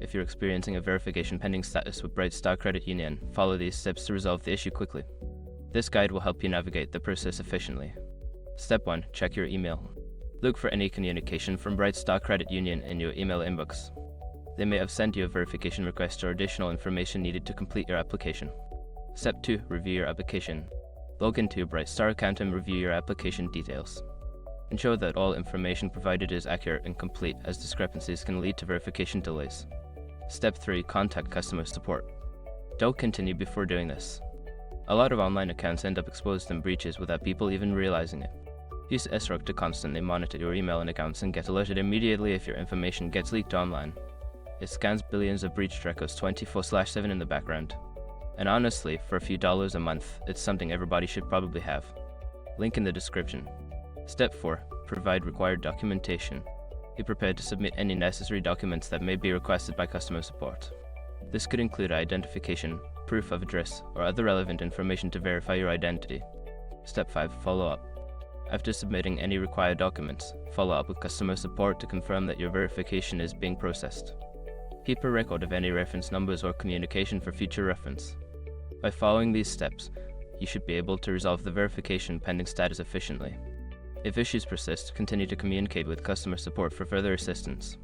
if you're experiencing a verification pending status with BrightStar Credit Union, follow these steps to resolve the issue quickly. This guide will help you navigate the process efficiently. Step 1. Check your email. Look for any communication from BrightStar Credit Union in your email inbox. They may have sent you a verification request or additional information needed to complete your application. Step 2. Review your application. Log into your BrightStar account and review your application details. Ensure that all information provided is accurate and complete, as discrepancies can lead to verification delays. Step 3. Contact customer support. Don't continue before doing this. A lot of online accounts end up exposed in breaches without people even realizing it. Use SROC to constantly monitor your email and accounts and get alerted immediately if your information gets leaked online. It scans billions of breached records 24/7 in the background. And honestly, for a few dollars a month, it's something everybody should probably have. Link in the description. Step 4. Provide required documentation. Be prepared to submit any necessary documents that may be requested by customer support. This could include identification, proof of address, or other relevant information to verify your identity. Step 5. Follow up. After submitting any required documents, follow up with customer support to confirm that your verification is being processed. Keep a record of any reference numbers or communication for future reference. By following these steps, you should be able to resolve the verification pending status efficiently. If issues persist, continue to communicate with customer support for further assistance.